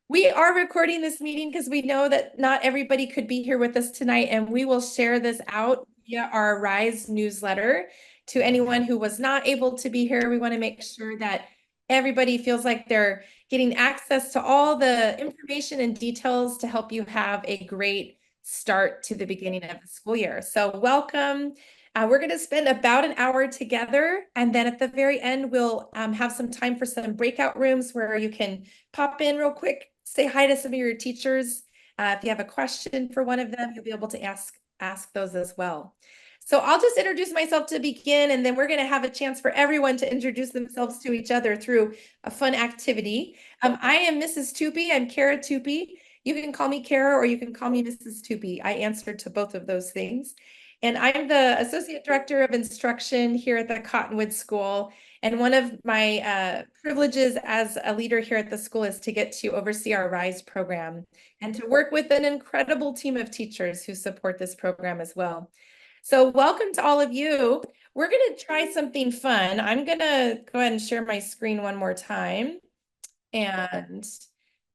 We are recording this meeting because we know that not everybody could be here with us tonight, and we will share this out via our Rise newsletter to anyone who was not able to be here. We want to make sure that everybody feels like they're getting access to all the information and details to help you have a great start to the beginning of the school year. So welcome. We're going to spend about an hour together, and then at the very end, we'll have some time for some breakout rooms where you can pop in real quick, say hi to some of your teachers. If you have a question for one of them, you'll be able to ask those as well. So I'll just introduce myself to begin, and then we're going to have a chance for everyone to introduce themselves to each other through a fun activity. I am Mrs. Tupi. I'm Kara Tupi. You can call me Kara or you can call me Mrs. Tupi. I answer to both of those things. And I'm the Associate Director of Instruction here at the Cottonwood School. And one of my privileges as a leader here at the school is to get to oversee our RISE program and to work with an incredible team of teachers who support this program as well. So welcome to all of you. We're going to try something fun. I'm going to go ahead and share my screen one more time and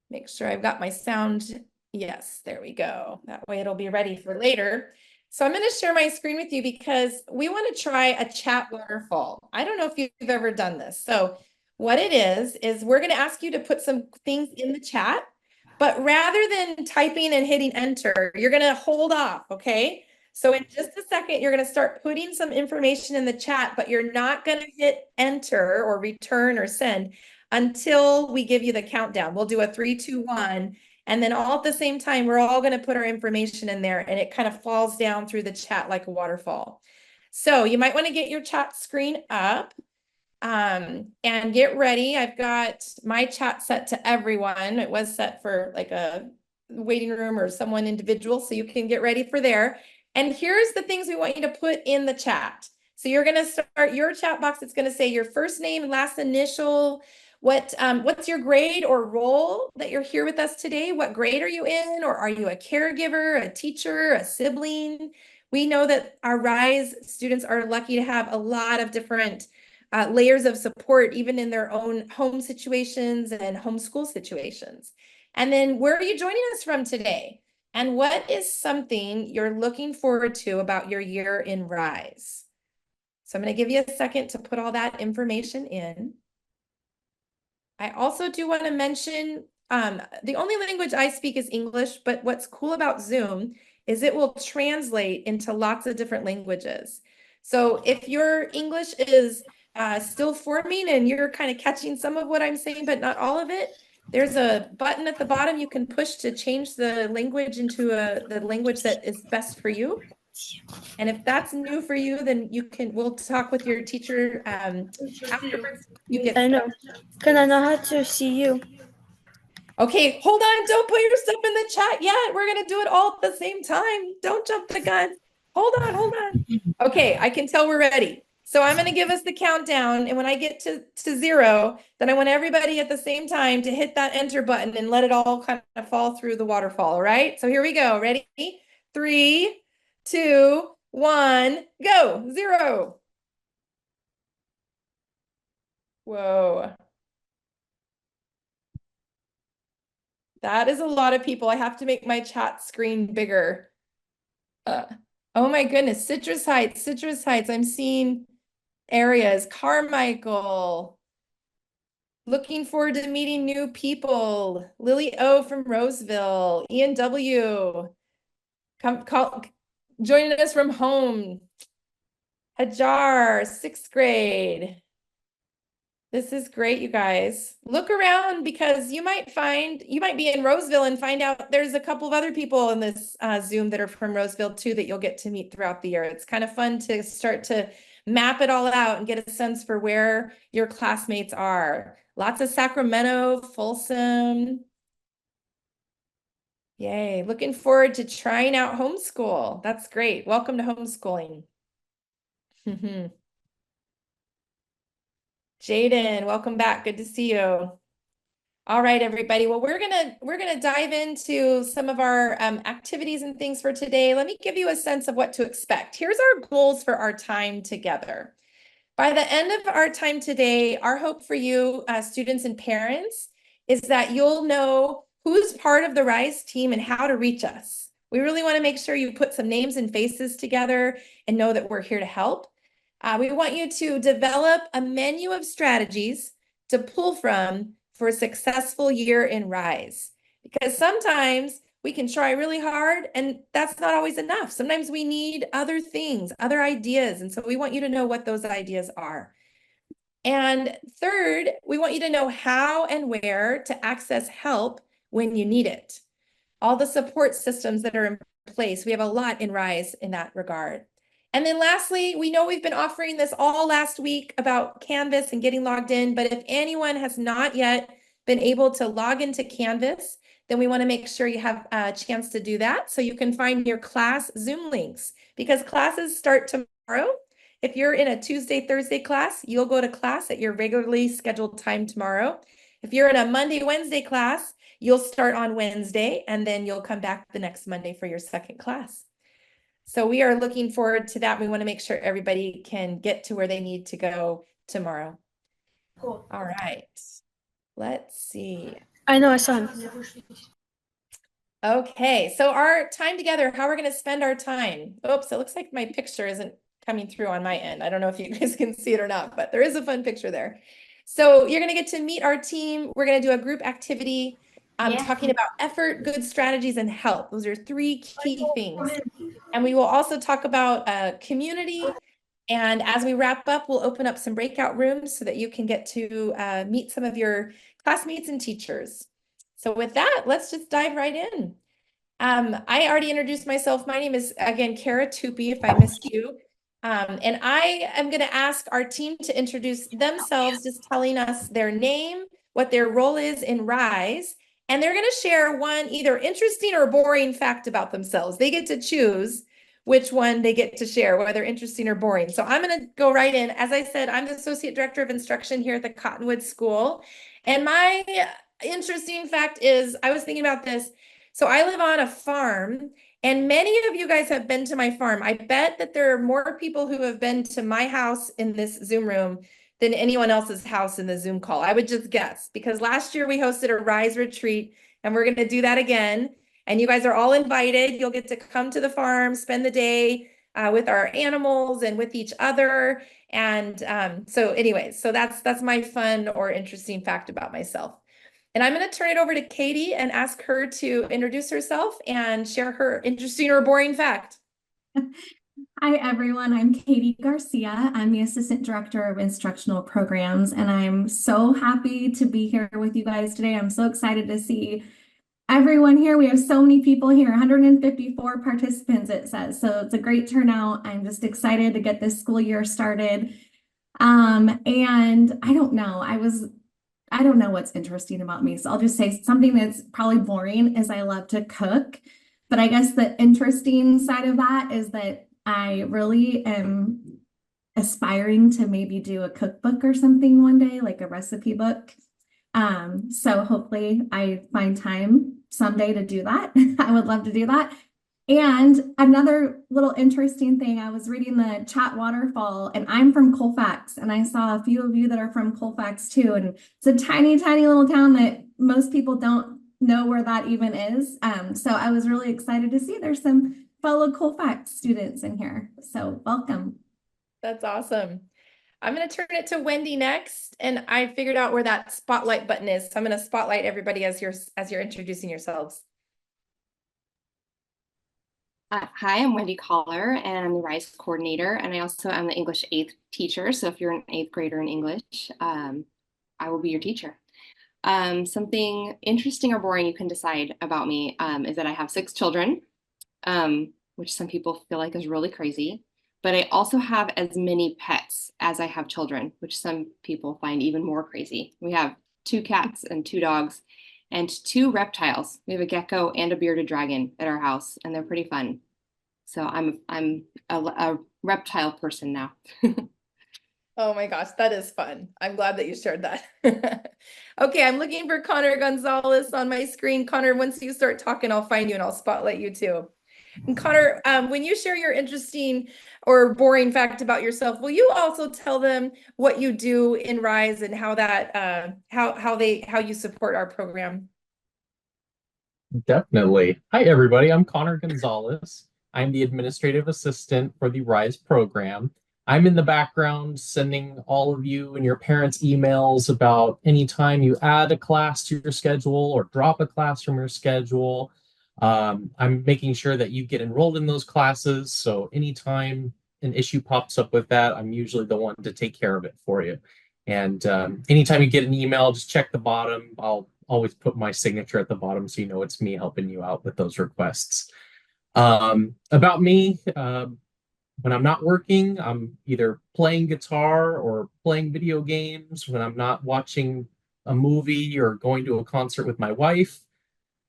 make sure I've got my sound. Yes, there we go. That way it'll be ready for later. So I'm going to share my screen with you because we want to try a chat waterfall. I don't know if you've ever done this. So what it is we're going to ask you to put some things in the chat, but rather than typing and hitting enter, you're going to hold off, okay? So in just a second, you're going to start putting some information in the chat, but you're not going to hit enter or return or send until we give you the countdown. We'll do a 3, 2, 1. And then all at the same time, we're all going to put our information in there and it kind of falls down through the chat like a waterfall. So you might want to get your chat screen up and get ready. I've got my chat set to everyone. It was set for like a waiting room or someone individual, so you can get ready for there. And here's the things we want you to put in the chat. So you're going to start your chat box. It's going to say your first name, last initial, what's your grade or role that you're here with us today? What grade are you in? Or are you a caregiver, a teacher, a sibling? We know that our RISE students are lucky to have a lot of different layers of support, even in their own home situations and homeschool situations. And then where are you joining us from today? And what is something you're looking forward to about your year in RISE? So I'm going to give you a second to put all that information in. I also do want to mention the only language I speak is English, but what's cool about Zoom is it will translate into lots of different languages. So if your English is still forming and you're kind of catching some of what I'm saying, but not all of it, there's a button at the bottom you can push to change the language into the language that is best for you. And if that's new for you, then we'll talk with your teacher afterwards. You get I know. Can I know how to see you? Okay, hold on. Don't put your stuff in the chat yet. We're going to do it all at the same time. Don't jump the gun. Hold on, hold on. Okay, I can tell we're ready. So I'm going to give us the countdown. And when I get to 0, then I want everybody at the same time to hit that enter button and let it all kind of fall through the waterfall. All right. So here we go. Ready? 3, 2, 1, go. 0. Whoa. That is a lot of people. I have to make my chat screen bigger. Oh my goodness, Citrus Heights, Citrus Heights. I'm seeing areas. Carmichael. Looking forward to meeting new people. Lily O from Roseville. Ian W. Joining us from home. Hajar, 6th grade. This is great, you guys. Look around because you might be in Roseville and find out there's a couple of other people in this Zoom that are from Roseville too that you'll get to meet throughout the year. It's kind of fun to start to map it all out and get a sense for where your classmates are. Lots of Sacramento, Folsom. Yay, looking forward to trying out homeschool. That's great. Welcome to homeschooling. Jaden, welcome back. Good to see you. All right, everybody. Well, we're gonna dive into some of our activities and things for today. Let me give you a sense of what to expect. Here's our goals for our time together. By the end of our time today, our hope for you, students and parents, is that you'll know who's part of the RISE team and how to reach us. We really want to make sure you put some names and faces together and know that we're here to help. We want you to develop a menu of strategies to pull from for a successful year in RISE. Because sometimes we can try really hard and that's not always enough. Sometimes we need other things, other ideas. And so we want you to know what those ideas are. And third, we want you to know how and where to access help when you need it. All the support systems that are in place. We have a lot in RISE in that regard. And then lastly, we know we've been offering this all last week about Canvas and getting logged in, but if anyone has not yet been able to log into Canvas, then we want to make sure you have a chance to do that so you can find your class Zoom links because classes start tomorrow. If you're in a Tuesday, Thursday class, you'll go to class at your regularly scheduled time tomorrow. If you're in a Monday, Wednesday class, you'll start on Wednesday and then you'll come back the next Monday for your second class. So we are looking forward to that. We want to make sure everybody can get to where they need to go tomorrow. Cool. All right. Let's see. I know I saw him. Okay, so our time together, how we're going to spend our time. Oops, it looks like my picture isn't coming through on my end. I don't know if you guys can see it or not, but there is a fun picture there. So you're going to get to meet our team. We're going to do a group activity talking about effort, good strategies, and help. Those are three key things. And we will also talk about community. And as we wrap up, we'll open up some breakout rooms so that you can get to meet some of your classmates and teachers. So with that, let's just dive right in. I already introduced myself. My name is, again, Kara Tupi, if I missed you. And I am going to ask our team to introduce themselves, just telling us their name, what their role is in RISE, and they're going to share one either interesting or boring fact about themselves. They get to choose which one they get to share, whether interesting or boring. So I'm going to go right in. As I said, I'm the Associate Director of Instruction here at the Cottonwood School. And my interesting fact is, I was thinking about this. So I live on a farm, and many of you guys have been to my farm. I bet that there are more people who have been to my house in this Zoom room than anyone else's house in the Zoom call. I would just guess, because last year we hosted a RISE retreat, and we're going to do that again. And you guys are all invited. You'll get to come to the farm, spend the day with our animals and with each other. And so anyways, so that's my fun or interesting fact about myself. And I'm going to turn it over to Katie and ask her to introduce herself and share her interesting or boring fact. Hi, everyone. I'm Katie Garcia. I'm the Assistant Director of Instructional Programs, and I'm so happy to be here with you guys today. I'm so excited to see everyone here. We have so many people here, 154 participants, it says. So it's a great turnout. I'm just excited to get this school year started. And I don't know. I don't know what's interesting about me. So I'll just say something that's probably boring is I love to cook. But I guess the interesting side of that is that I really am aspiring to maybe do a cookbook or something one day, like a recipe book. So hopefully I find time someday to do that. I would love to do that. And another little interesting thing, I was reading the chat waterfall, and I'm from Colfax, and I saw a few of you that are from Colfax too. And it's a tiny, tiny little town that most people don't know where that even is. So I was really excited to see there's some fellow Colfax students in here. So welcome. That's awesome. I'm going to turn it to Wendy next, and I figured out where that spotlight button is. So I'm going to spotlight everybody as you're introducing yourselves. Hi, I'm Wendy Collar, and I'm the RISE coordinator, and I also am the English 8th teacher. So if you're an 8th grader in English, I will be your teacher. Something interesting or boring you can decide about me is that I have 6 children, which some people feel like is really crazy. But I also have as many pets as I have children, which some people find even more crazy. We have 2 cats and 2 dogs and 2 reptiles. We have a gecko and a bearded dragon at our house, and they're pretty fun. So I'm a reptile person now. Oh my gosh, that is fun. I'm glad that you shared that. Okay, I'm looking for Connor Gonzalez on my screen. Connor, once you start talking, I'll find you and I'll spotlight you too. And Connor, when you share your interesting or boring fact about yourself, will you also tell them what you do in RISE and how that how you support our program? Definitely. Hi, everybody. I'm Connor Gonzalez. I'm the administrative assistant for the RISE program. I'm in the background sending all of you and your parents emails about anytime you add a class to your schedule or drop a class from your schedule. I'm making sure that you get enrolled in those classes. So anytime an issue pops up with that, I'm usually the one to take care of it for you. And anytime you get an email, just check the bottom. I'll always put my signature at the bottom so you know it's me helping you out with those requests. About me, when I'm not working, I'm either playing guitar or playing video games. When I'm not watching a movie or going to a concert with my wife.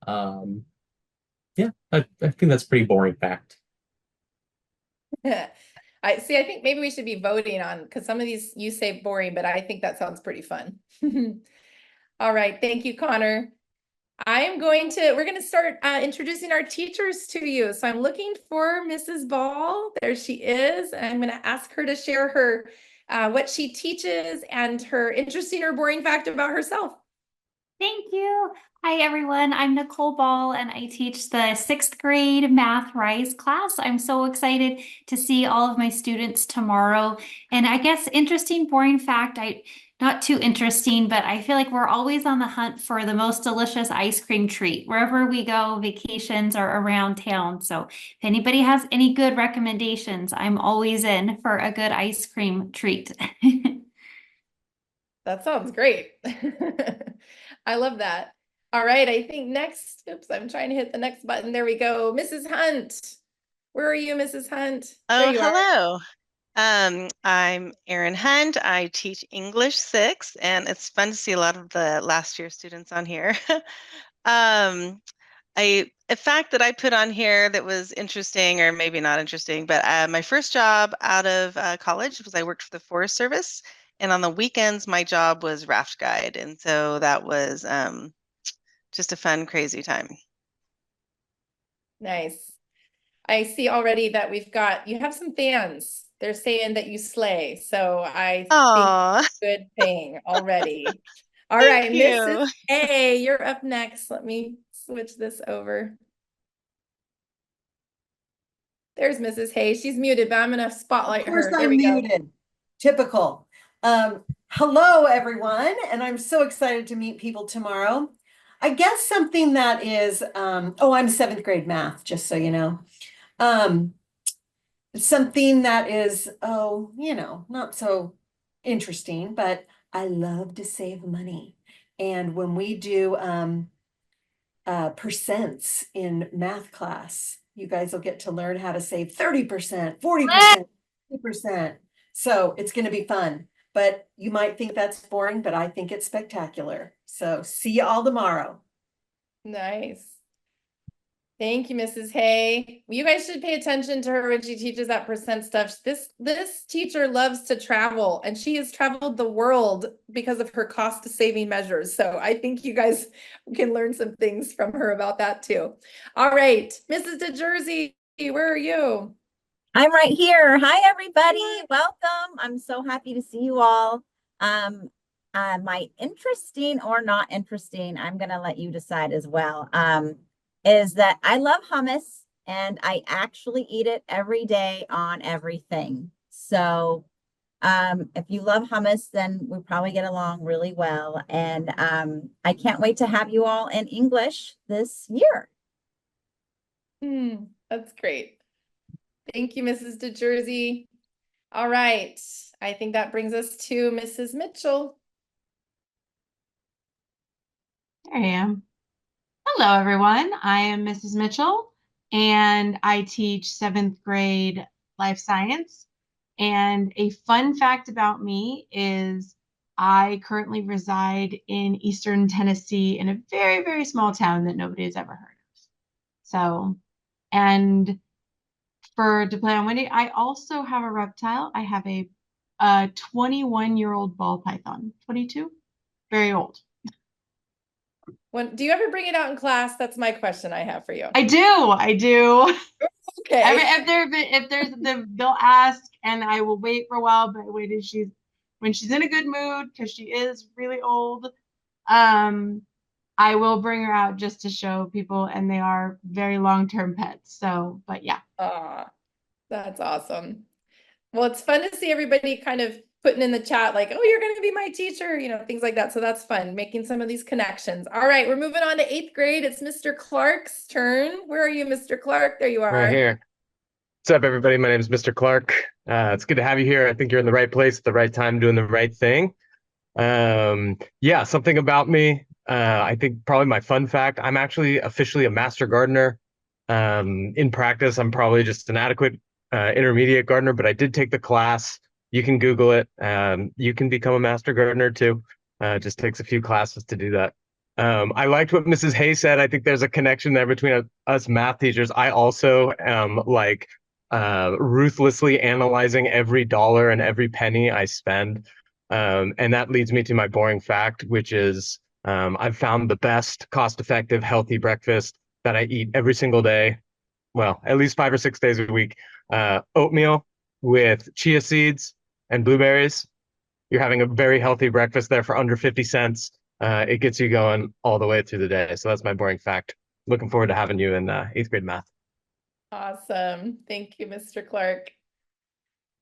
Um, yeah, I think that's a pretty boring fact. I see, I think maybe we should be voting on, because some of these you say boring, but I think that sounds pretty fun. All right, thank you, Connor. We're going to start introducing our teachers to you. So I'm looking for Mrs. Ball. There she is. I'm going to ask her to share her what she teaches and her interesting or boring fact about herself. Thank you. Hi, everyone. I'm Nicole Ball, and I teach the 6th grade Math Rise class. I'm so excited to see all of my students tomorrow. And I guess interesting, boring fact, not too interesting, but I feel like we're always on the hunt for the most delicious ice cream treat wherever we go, vacations or around town. So if anybody has any good recommendations, I'm always in for a good ice cream treat. That sounds great. I love that. All right, I think next, oops, I'm trying to hit the next button. There we go. Mrs. Hunt. Where are you, Mrs. Hunt? There Oh, you are. hello. I'm Erin Hunt. I teach English 6, and it's fun to see a lot of the last year students on here. A fact that I put on here that was interesting, or maybe not interesting, but my first job out of college was I worked for the Forest Service, and on the weekends my job was raft guide, and so that was just a fun, crazy time. Nice. I see already that you have some fans. They're saying that you slay. So I Aw, think good thing already. All thank right, you. Mrs. A, you're up next. Let me switch this over. There's Mrs. Hay. She's muted, but I'm gonna spotlight Of course her. There I'm we go. muted. Typical. Hello, everyone, and I'm so excited to meet people tomorrow. I guess something that is, I'm 7th grade math, just so you know. Something that is, not so interesting, but I love to save money. And when we do percents in math class, you guys will get to learn how to save 30%, 40%, 50%. So it's going to be fun, but you might think that's boring, but I think it's spectacular. So see you all tomorrow. Nice. Thank you, Mrs. Hay. You guys should pay attention to her when she teaches that percent stuff. This teacher loves to travel, and she has traveled the world because of her cost saving measures. So I think you guys can learn some things from her about that too. All right, Mrs. DeJersey, where are you? I'm right here. Hi, everybody. Welcome. I'm so happy to see you all. My interesting or not interesting, I'm going to let you decide as well, is that I love hummus and I actually eat it every day on everything. So if you love hummus, then we probably get along really well. And I can't wait to have you all in English this year. That's great. Thank you, Mrs. DeJersey. All right. I think that brings us to Mrs. Mitchell. There I am. Hello, everyone. I am Mrs. Mitchell, and I teach 7th grade life science. And a fun fact about me is I currently reside in Eastern Tennessee in a very, very small town that nobody has ever heard of. So, and to play on Wendy, I also have a reptile. I have a 21-year-old ball python. 22? Very old. Do you ever bring it out in class? That's my question I have for you. I do. Okay. They'll ask, and I will wait for a while, but when she's in a good mood, because she is really old. I will bring her out just to show people, and they are very long-term pets. So, but yeah. That's awesome. Well, it's fun to see everybody kind of putting in the chat like, oh, you're going to be my teacher, things like that. So that's fun, making some of these connections. All right, we're moving on to 8th grade. It's Mr. Clark's turn. Where are you, Mr. Clark? There you are. Right here. What's up, everybody? My name is Mr. Clark. It's good to have you here. I think you're in the right place at the right time, doing the right thing. Yeah, something about me. I think probably my fun fact, I'm actually officially a master gardener. In practice, I'm probably just an adequate intermediate gardener, but I did take the class. You can Google it. You can become a master gardener too. It just takes a few classes to do that. I liked what Mrs. Hay said. I think there's a connection there between us math teachers. I also am like ruthlessly analyzing every dollar and every penny I spend. And that leads me to my boring fact, which is I've found the best cost-effective, healthy breakfast that I eat every single day. Well, at least 5 or 6 days a week. Oatmeal with chia seeds and blueberries. You're having a very healthy breakfast there for under 50 cents. It gets you going all the way through the day. So that's my boring fact. Looking forward to having you in 8th grade math. Awesome. Thank you, Mr. Clark.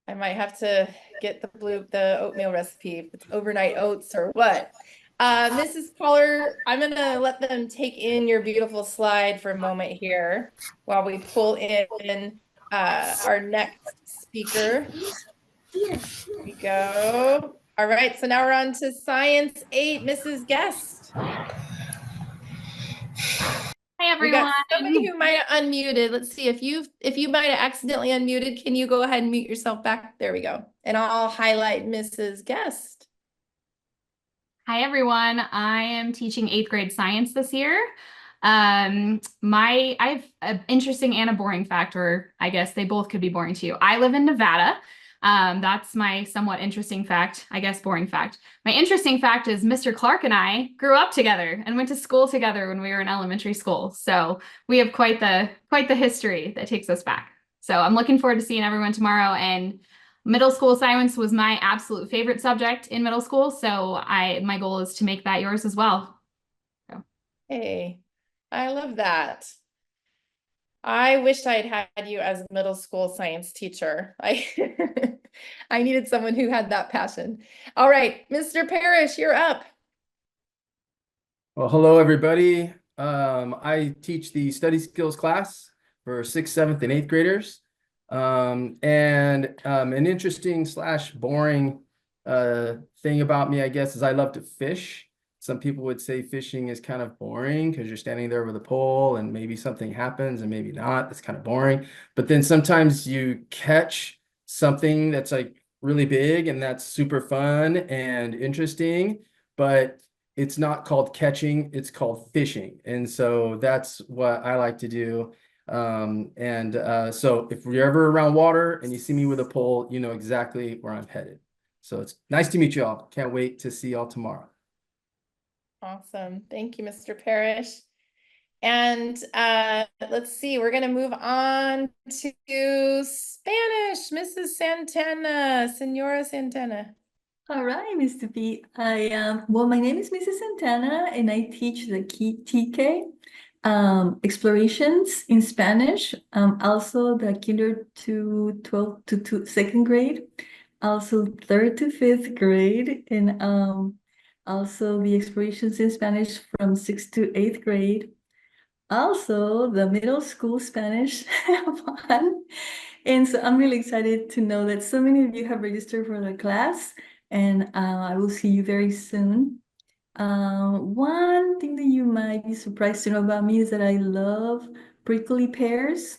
I might have to get the oatmeal recipe, if it's overnight oats or what. Mrs. Caller, I'm gonna let them take in your beautiful slide for a moment here while we pull in our next speaker. Here we go. All right, so now we're on to Science 8, Mrs. Guest. Hi, We got everyone. somebody who might have unmuted. Let's see if you might have accidentally unmuted. Can you go ahead and mute yourself back? There we go. And I'll highlight Mrs. Guest. Hi, everyone. I am teaching 8th grade science this year. I have an interesting and a boring fact, or I guess they both could be boring to you. I live in Nevada. That's my somewhat interesting fact, I guess boring fact. My interesting fact is Mr. Clark and I grew up together and went to school together when we were in elementary school. So we have quite the history that takes us back. So I'm looking forward to seeing everyone tomorrow. And middle school science was my absolute favorite subject in middle school. So my goal is to make that yours as well. So. Hey, I love that. I wished I'd had you as a middle school science teacher. I needed someone who had that passion. All right, Mr. Parrish, you're up. Well, hello, everybody. I teach the study skills class for 6th, 7th, and 8th graders. An interesting / boring thing about me, I guess, is I love to fish. Some people would say fishing is kind of boring because you're standing there with a pole and maybe something happens and maybe not. That's kind of boring. But then sometimes you catch something that's like really big and that's super fun and interesting, but it's not called catching, it's called fishing. And so that's what I like to do. So if you're ever around water and you see me with a pole, you know exactly where I'm headed. So it's nice to meet you all. Can't wait to see y'all tomorrow. Awesome. Thank you, Mr. Parrish. And let's see, we're going to move on to Spanish. Mrs. Santana, Senora Santana. All right, Mr. P. Well, my name is Mrs. Santana, and I teach the TK explorations in Spanish. Also the kinder to 12th to 2nd grade, also 3rd to 5th grade, and also the explorations in Spanish from 6th to 8th grade. Also the middle school Spanish one. And so I'm really excited to know that so many of you have registered for the class, and I will see you very soon. One thing that you might be surprised to know about me is that I love prickly pears.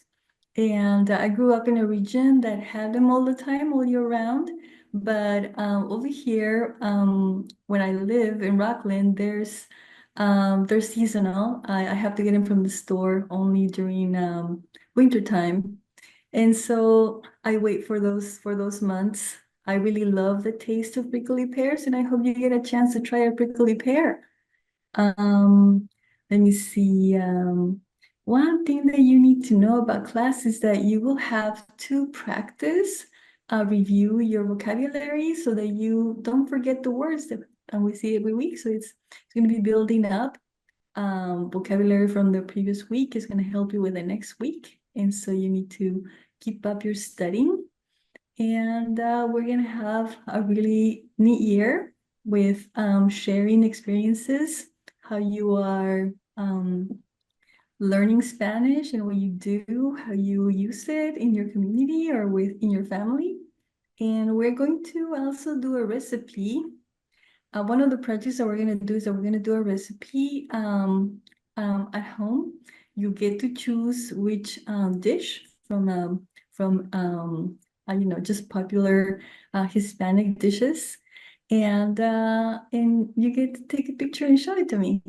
And I grew up in a region that had them all the time, all year round. But over here, when I live in Rockland, they're seasonal. I have to get them from the store only during winter time. And so I wait for those months. I really love the taste of prickly pears, and I hope you get a chance to try a prickly pear. Let me see. One thing that you need to know about class is that you will have to practice, review your vocabulary so that you don't forget the words that we see every week. So it's going to be building up. vocabulary from the previous week is going to help you with the next week. And so you need to keep up your studying. And we're going to have a really neat year with sharing experiences, how you are learning Spanish and what you do, how you use it in your community or in your family. And we're going to also do a recipe. One of the projects that we're going to do is that we're going to do a recipe at home. You get to choose which dish from just popular Hispanic dishes, and you get to take a picture and show it to me.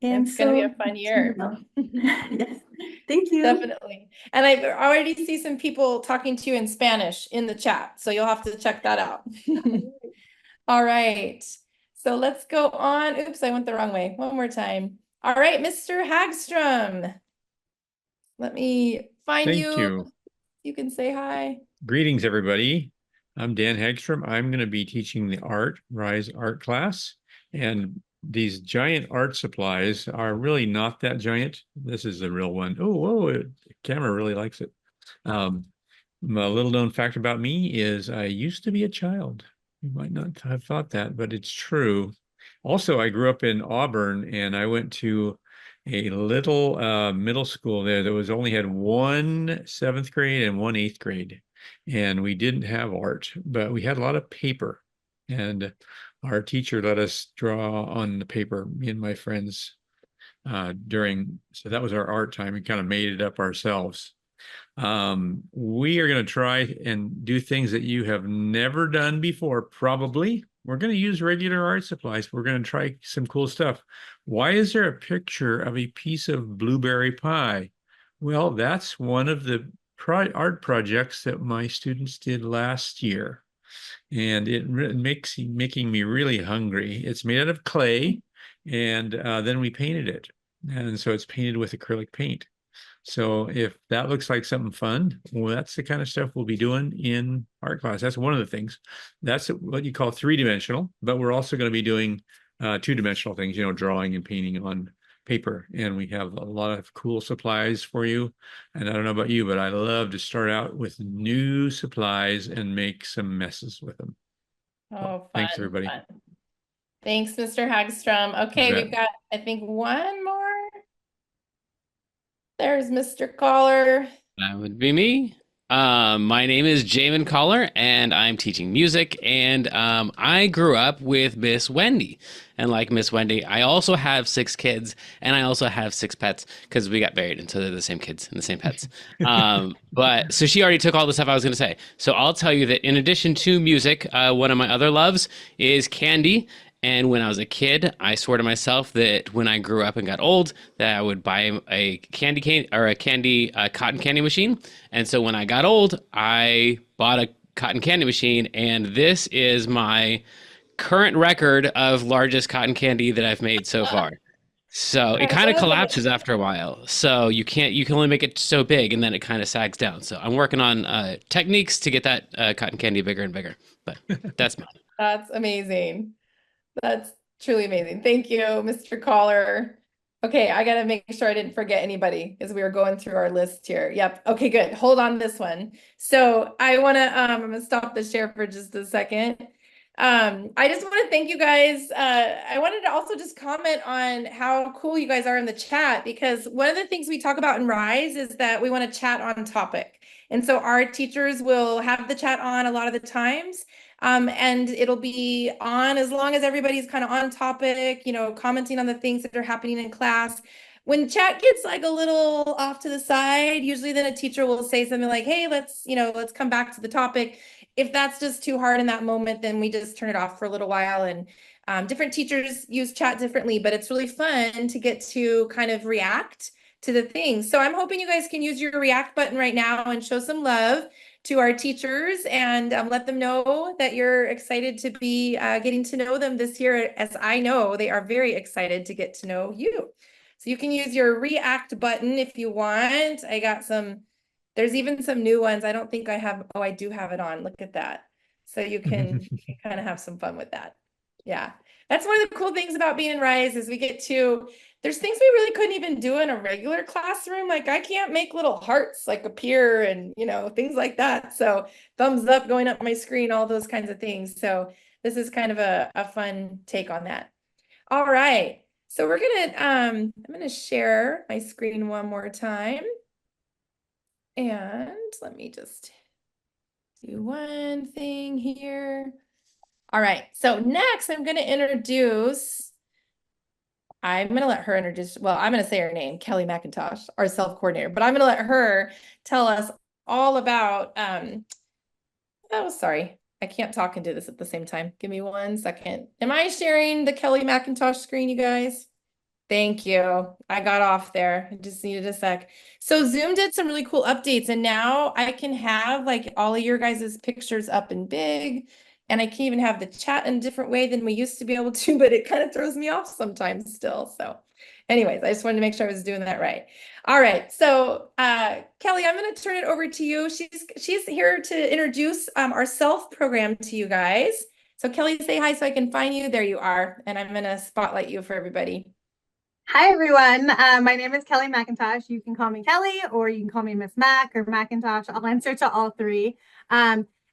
And It's gonna be a fun year. Yes, thank you. Definitely. And I already see some people talking to you in Spanish in the chat, so you'll have to check that out. All right. So let's go on. Oops, I went the wrong way. One more time. All right, Mr. Hagstrom. Let me find Thank you. you. You can say hi. Greetings, everybody. I'm Dan Hagstrom. I'm going to be teaching the RISE art class. And these giant art supplies are really not that giant. This is the real one. Oh, whoa, the camera really likes it. A little known fact about me is I used to be a child. You might not have thought that, but it's true. Also, I grew up in Auburn, and I went to a little middle school there that only had one 7th grade and one 8th grade. And we didn't have art, but we had a lot of paper. And our teacher let us draw on the paper, me and my friends, so that was our art time. We kind of made it up ourselves. We are going to try and do things that you have never done before, probably. We're going to use regular art supplies. We're going to try some cool stuff. Why is there a picture of a piece of blueberry pie? Well, that's one of the art projects that my students did last year. And it making me really hungry. It's made out of clay, and then we painted it. And so it's painted with acrylic paint. So if that looks like something fun, well, that's the kind of stuff we'll be doing in art class. That's one of the things. That's what you call 3-dimensional, but we're also going to be doing 2-dimensional things, drawing and painting on paper. And we have a lot of cool supplies for you. And I don't know about you, but I love to start out with new supplies and make some messes with them. Oh, fun. Thanks, everybody. Fun. Thanks, Mr. Hagstrom. Okay, we've got, I think, one more. There's Mr. Caller. That would be me. My name is Jamin Caller, and I'm teaching music. And I grew up with Miss Wendy. And like Miss Wendy, I also have 6 kids, and I also have 6 pets because we got married, and so they're the same kids and the same pets. But so she already took all the stuff I was going to say. So I'll tell you that in addition to music, one of my other loves is candy. And when I was a kid, I swore to myself that when I grew up and got old, that I would buy a cotton candy machine. And so when I got old, I bought a cotton candy machine, and this is my current record of largest cotton candy that I've made so far. So it kind of collapses after a while. So you can only make it so big, and then it kind of sags down. So I'm working on techniques to get that cotton candy bigger and bigger. But that's mine. That's amazing. That's truly amazing. Thank you, Mr. Caller. Okay, I gotta make sure I didn't forget anybody as we were going through our list here. Yep. Okay, good. Hold on this one. So I'm gonna stop the share for just a second. I just want to thank you guys. I wanted to also just comment on how cool you guys are in the chat, because one of the things we talk about in RISE is that we want to chat on topic. And so our teachers will have the chat on a lot of the times. And it'll be on as long as everybody's kind of on topic, commenting on the things that are happening in class. When chat gets like a little off to the side, usually then a teacher will say something like, hey, let's come back to the topic. If that's just too hard in that moment, then we just turn it off for a little while. And different teachers use chat differently, but it's really fun to get to kind of react to the things. So I'm hoping you guys can use your react button right now and show some love to our teachers and let them know that you're excited to be getting to know them this year, as I know they are very excited to get to know you. So you can use your react button if you want. I got there's even some new ones. I don't think I have, I do have it on. Look at that. So you can kind of have some fun with that. Yeah. That's one of the cool things about being in RISE is we get to there's things we really couldn't even do in a regular classroom. Like I can't make little hearts like appear and, things like that. So thumbs up going up my screen, all those kinds of things. So this is kind of a fun take on that. All right. So we're gonna, I'm gonna share my screen one more time. And let me just do one thing here. All right. So next I'm gonna introduce, I'm going to let her introduce, well, I'm going to say her name, Kelly McIntosh, our self-coordinator, but I'm going to let her tell us all about, oh, sorry, I can't talk and do this at the same time. Give me 1 second. Am I sharing the Kelly McIntosh screen, you guys? Thank you. I got off there. I just needed a sec. So Zoom did some really cool updates, and now I can have like all of your guys' pictures up and big. And I can even have the chat in a different way than we used to be able to, but it kind of throws me off sometimes still. So anyways, I just wanted to make sure I was doing that right. All right. So Kelly, I'm going to turn it over to you. She's here to introduce our self program to you guys. So Kelly, say hi so I can find you. There you are. And I'm going to spotlight you for everybody. Hi, everyone. My name is Kelly McIntosh. You can call me Kelly, or you can call me Miss Mac or Macintosh. I'll answer to all three.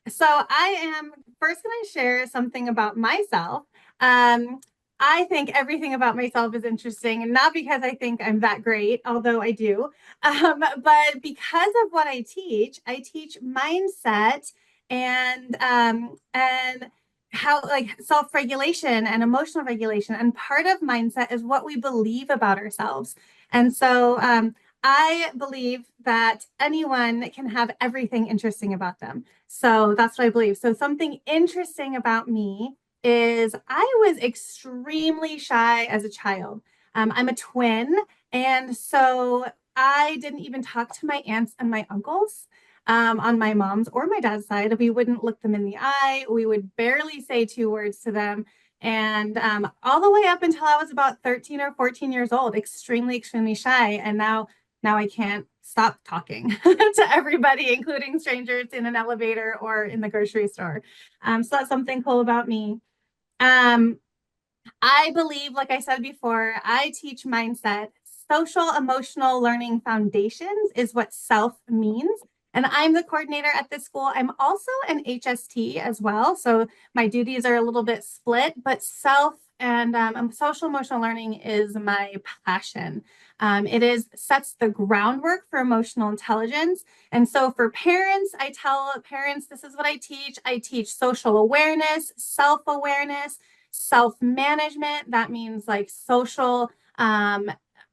So I am first going to share something about myself. I think everything about myself is interesting, and not because I think I'm that great, although I do, but because of what I teach mindset and how like self-regulation and emotional regulation. And part of mindset is what we believe about ourselves. And so I believe that anyone can have everything interesting about them. So that's what I believe. So something interesting about me is I was extremely shy as a child. I'm a twin. And so I didn't even talk to my aunts and my uncles on my mom's or my dad's side. We wouldn't look them in the eye. We would barely say 2 words to them. And all the way up until I was about 13 or 14 years old, extremely, extremely shy. And now I can't stop talking to everybody, including strangers in an elevator or in the grocery store. So that's something cool about me. I believe, like I said before, I teach mindset. Social emotional learning foundations is what self means. And I'm the coordinator at this school. I'm also an HST as well. So my duties are a little bit split, but self and social emotional learning is my passion. It sets the groundwork for emotional intelligence. And so for parents, I tell parents, this is what I teach. I teach social awareness, self-awareness, self-management. That means like social,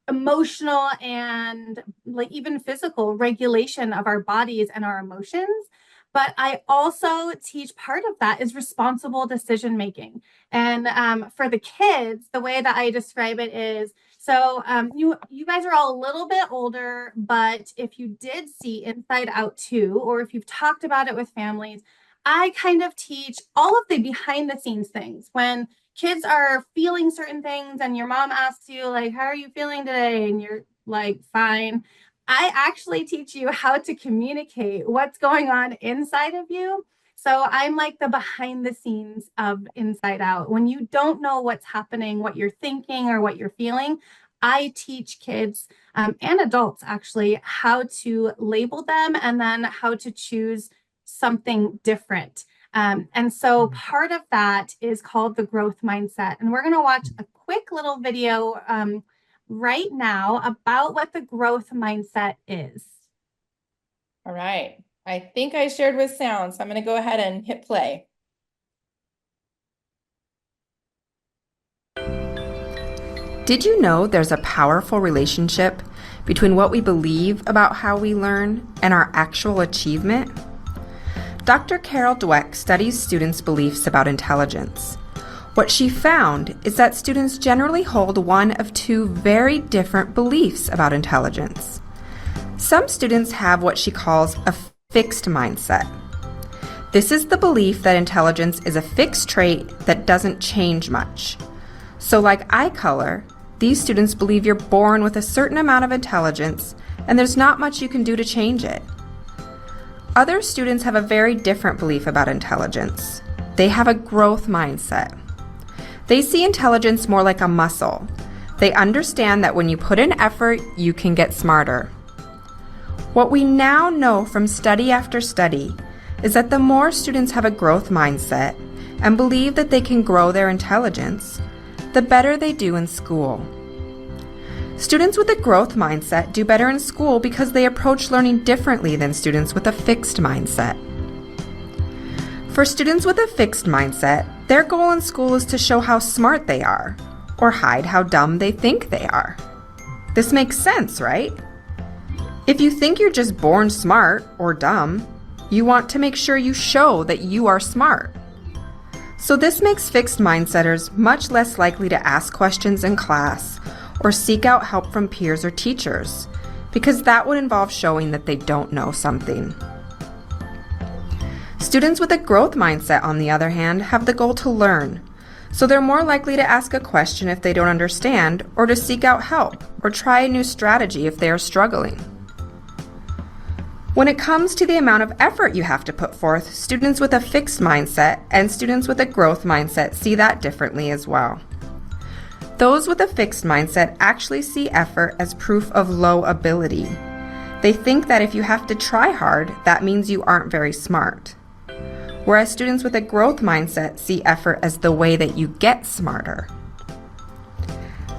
emotional, and like even physical regulation of our bodies and our emotions. But I also teach part of that is responsible decision making. And for the kids, the way that I describe it is, so you guys are all a little bit older, but if you did see Inside Out 2, or if you've talked about it with families, I kind of teach all of the behind the scenes things. When kids are feeling certain things and your mom asks you like, how are you feeling today? And you're like, fine. I actually teach you how to communicate what's going on inside of you. So I'm like the behind the scenes of Inside Out. When you don't know what's happening, what you're thinking or what you're feeling, I teach kids and adults actually how to label them and then how to choose something different. And so part of that is called the growth mindset. And we're going to watch a quick little video right now about what the growth mindset is. All right. I think I shared with sound, so I'm going to go ahead and hit play. Did you know there's a powerful relationship between what we believe about how we learn and our actual achievement? Dr. Carol Dweck studies students' beliefs about intelligence. What she found is that students generally hold one of 2 very different beliefs about intelligence. Some students have what she calls a fixed mindset. This is the belief that intelligence is a fixed trait that doesn't change much. So like eye color, these students believe you're born with a certain amount of intelligence and there's not much you can do to change it. Other students have a very different belief about intelligence. They have a growth mindset. They see intelligence more like a muscle. They understand that when you put in effort, you can get smarter. What we now know from study after study is that the more students have a growth mindset and believe that they can grow their intelligence, the better they do in school. Students with a growth mindset do better in school because they approach learning differently than students with a fixed mindset. For students with a fixed mindset, their goal in school is to show how smart they are, or hide how dumb they think they are. This makes sense, right? If you think you're just born smart or dumb, you want to make sure you show that you are smart. So this makes fixed mindsetters much less likely to ask questions in class or seek out help from peers or teachers, because that would involve showing that they don't know something. Students with a growth mindset, on the other hand, have the goal to learn, so they're more likely to ask a question if they don't understand, or to seek out help, or try a new strategy if they are struggling. When it comes to the amount of effort you have to put forth, students with a fixed mindset and students with a growth mindset see that differently as well. Those with a fixed mindset actually see effort as proof of low ability. They think that if you have to try hard, that means you aren't very smart. Whereas students with a growth mindset see effort as the way that you get smarter.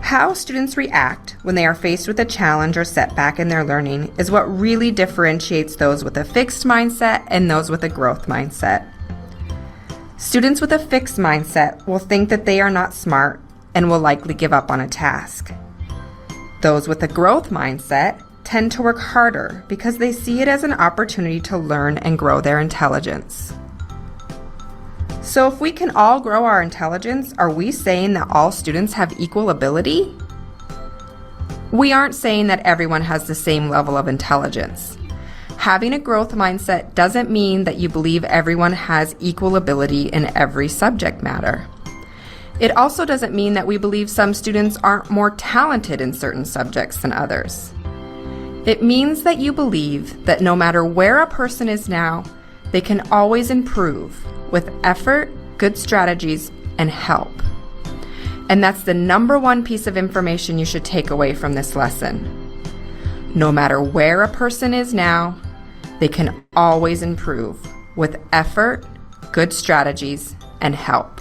How students react when they are faced with a challenge or setback in their learning is what really differentiates those with a fixed mindset and those with a growth mindset. Students with a fixed mindset will think that they are not smart and will likely give up on a task. Those with a growth mindset tend to work harder because they see it as an opportunity to learn and grow their intelligence. So if we can all grow our intelligence, are we saying that all students have equal ability? We aren't saying that everyone has the same level of intelligence. Having a growth mindset doesn't mean that you believe everyone has equal ability in every subject matter. It also doesn't mean that we believe some students aren't more talented in certain subjects than others. It means that you believe that no matter where a person is now, they can always improve with effort, good strategies, and help. And that's the number one piece of information you should take away from this lesson. No matter where a person is now, they can always improve with effort, good strategies, and help.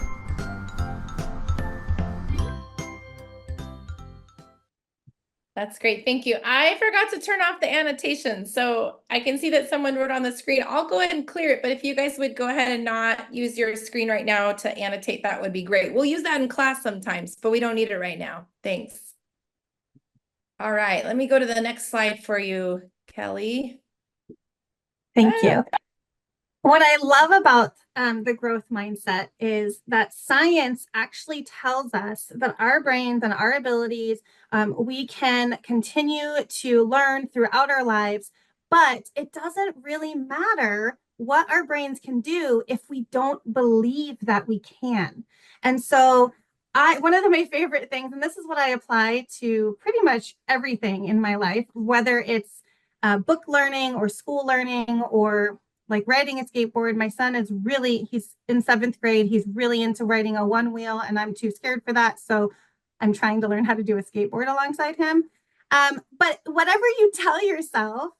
That's great. Thank you. I forgot to turn off the annotations, so I can see that someone wrote on the screen. I'll go ahead and clear it, but if you guys would go ahead and not use your screen right now to annotate, that would be great. We'll use that in class sometimes, but we don't need it right now. Thanks. All right, let me go to the next slide for you, Kelly. Thank you. What I love about the growth mindset is that science actually tells us that our brains and our abilities, we can continue to learn throughout our lives, but it doesn't really matter what our brains can do if we don't believe that we can. And so one of my favorite things, and this is what I apply to pretty much everything in my life, whether it's book learning or school learning or like riding a skateboard. My son is he's in 7th grade. He's really into riding a one wheel and I'm too scared for that. So I'm trying to learn how to do a skateboard alongside him. But whatever you tell yourself,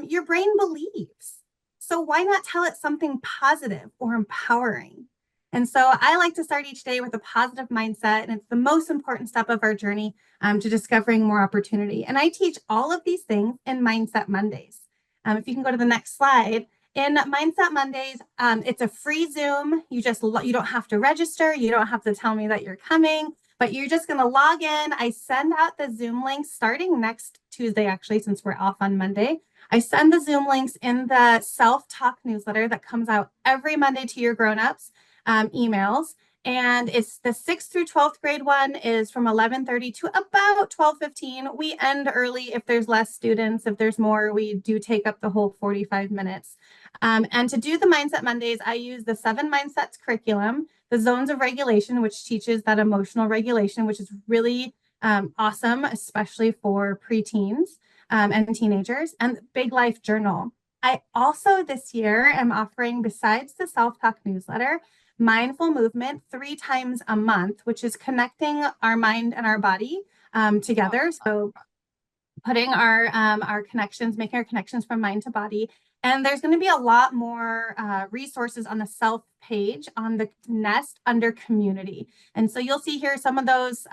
your brain believes. So why not tell it something positive or empowering? And so I like to start each day with a positive mindset, and it's the most important step of our journey to discovering more opportunity. And I teach all of these things in Mindset Mondays. If you can go to the next slide. In Mindset Mondays, it's a free Zoom. You don't have to register. You don't have to tell me that you're coming, but you're just going to log in. I send out the Zoom links starting next Tuesday, actually, since we're off on Monday. I send the Zoom links in the self-talk newsletter that comes out every Monday to your grown-ups emails. And it's the 6th through 12th grade one is from 11:30 to about 12:15. We end early if there's less students. If there's more, we do take up the whole 45 minutes. And to do the Mindset Mondays, I use the 7 Mindsets curriculum, the Zones of Regulation, which teaches that emotional regulation, which is really awesome, especially for preteens and teenagers, and Big Life Journal. I also this year am offering, besides the self-talk newsletter, Mindful Movement 3 times a month, which is connecting our mind and our body together. So putting our connections, making our connections from mind to body. And there's going to be a lot more resources on the self page on the Nest under community. And so you'll see here some of those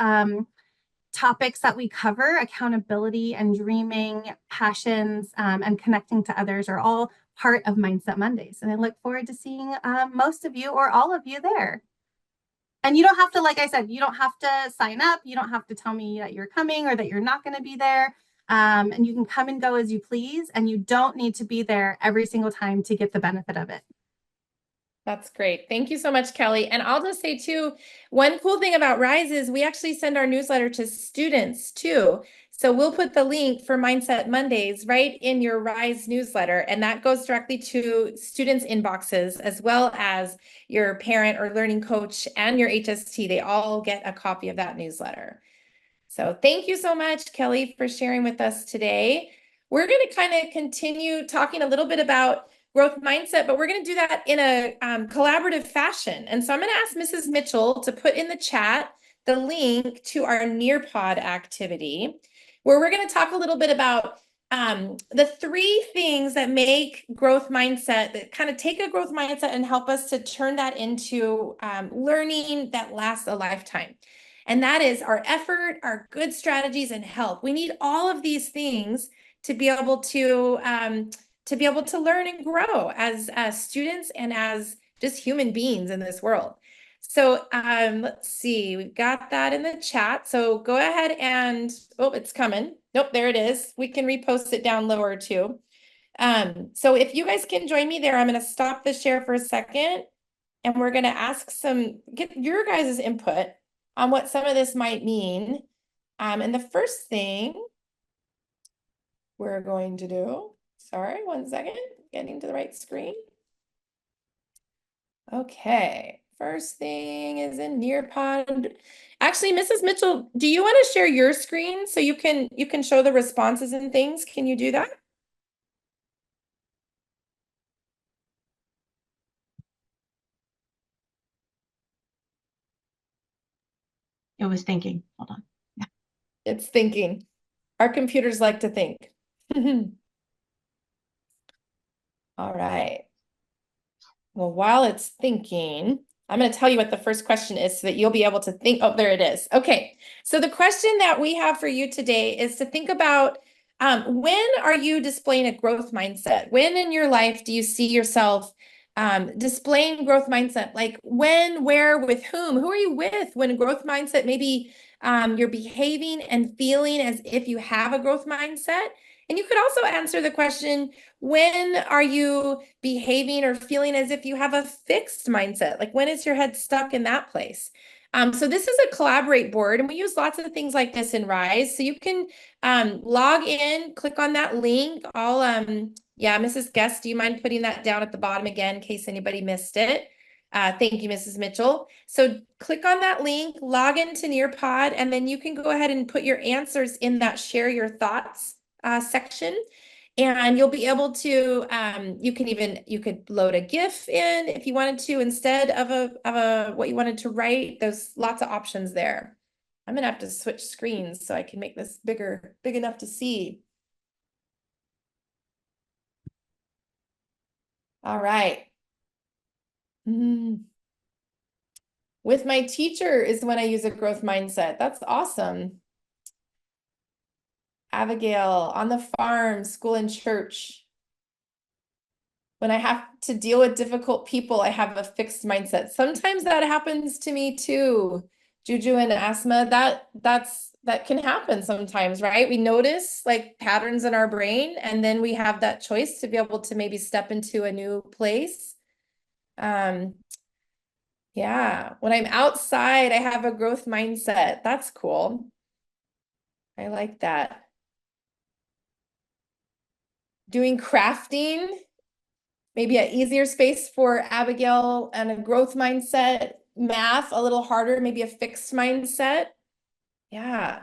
topics that we cover: accountability and dreaming, passions, and connecting to others are all part of Mindset Mondays. And I look forward to seeing most of you or all of you there. And you don't have to, like I said, you don't have to sign up. You don't have to tell me that you're coming or that you're not going to be there. And you can come and go as you please. And you don't need to be there every single time to get the benefit of it. That's great. Thank you so much, Kelly. And I'll just say too, one cool thing about Rise is we actually send our newsletter to students too. So we'll put the link for Mindset Mondays right in your Rise newsletter, and that goes directly to students' inboxes as well as your parent or learning coach and your HST. They all get a copy of that newsletter. So thank you so much, Kelly, for sharing with us today. We're going to kind of continue talking a little bit about growth mindset, but we're going to do that in a collaborative fashion. And so I'm going to ask Mrs. Mitchell to put in the chat the link to our Nearpod activity, where we're going to talk a little bit about the 3 things that make growth mindset, that kind of take a growth mindset and help us to turn that into learning that lasts a lifetime. And that is our effort, our good strategies, and help. We need all of these things to be able to learn and grow as students and as just human beings in this world. So let's see, we've got that in the chat. So go ahead and, oh, it's coming. Nope, there it is. We can repost it down lower too. So if you guys can join me there, I'm going to stop the share for a second, and we're going to get your guys' input on what some of this might mean. And the first thing we're going to do, sorry, one second, getting to the right screen. Okay, first thing is in Nearpod. Actually, Mrs. Mitchell, do you want to share your screen so you can show the responses and things? Can you do that? It was thinking. Hold on. Yeah. It's thinking. Our computers like to think. All right. Well, while it's thinking, I'm going to tell you what the first question is so that you'll be able to think. Oh, there it is. Okay. So the question that we have for you today is to think about when are you displaying a growth mindset? When in your life do you see yourself displaying growth mindset? Like when, where, with whom? Who are you with when a growth mindset, maybe you're behaving and feeling as if you have a growth mindset? And you could also answer the question, when are you behaving or feeling as if you have a fixed mindset? Like when is your head stuck in that place? So this is a collaborate board, and we use lots of things like this in Rise. So you can log in, click on that link. Yeah, Mrs. Guest, do you mind putting that down at the bottom again in case anybody missed it? Thank you, Mrs. Mitchell. So click on that link, log into Nearpod, and then you can go ahead and put your answers in that share your thoughts section. And you'll be able to, you could load a GIF in if you wanted to instead of what you wanted to write. There's lots of options there. I'm gonna have to switch screens so I can make this big enough to see. All right. With my teacher is when I use a growth mindset. That's awesome. Abigail, on the farm, school and church. When I have to deal with difficult people, I have a fixed mindset. Sometimes that happens to me too. Juju and Asma, that can happen sometimes, right? We notice like patterns in our brain, and then we have that choice to be able to maybe step into a new place. Yeah, when I'm outside, I have a growth mindset. That's cool. I like that. Doing crafting, maybe an easier space for Abigail and a growth mindset. Math, a little harder, maybe a fixed mindset. Yeah.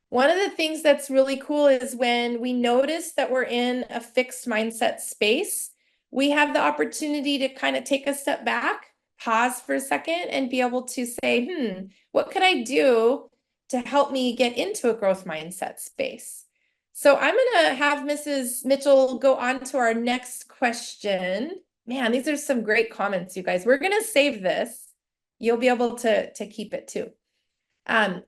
One of the things that's really cool is when we notice that we're in a fixed mindset space, we have the opportunity to kind of take a step back, pause for a second, and be able to say, what could I do to help me get into a growth mindset space. So I'm gonna have Mrs. Mitchell go on to our next question. Man, these are some great comments, you guys. We're gonna save this. You'll be able to keep it too.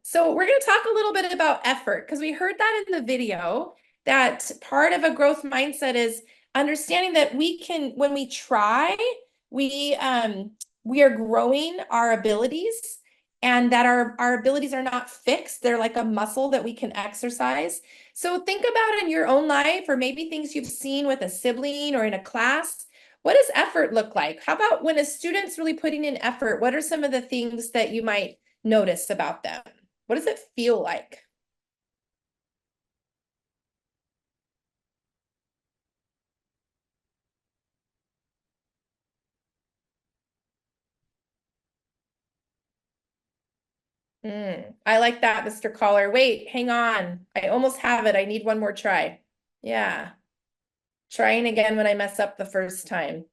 So we're gonna talk a little bit about effort because we heard that in the video, that part of a growth mindset is understanding that we can, when we try, we are growing our abilities, and that our abilities are not fixed. They're like a muscle that we can exercise. So think about in your own life, or maybe things you've seen with a sibling or in a class. What does effort look like? How about when a student's really putting in effort? What are some of the things that you might notice about them? What does it feel like? I like that, Mr. Caller. Wait, hang on. I almost have it. I need one more try. Yeah. Trying again when I mess up the first time.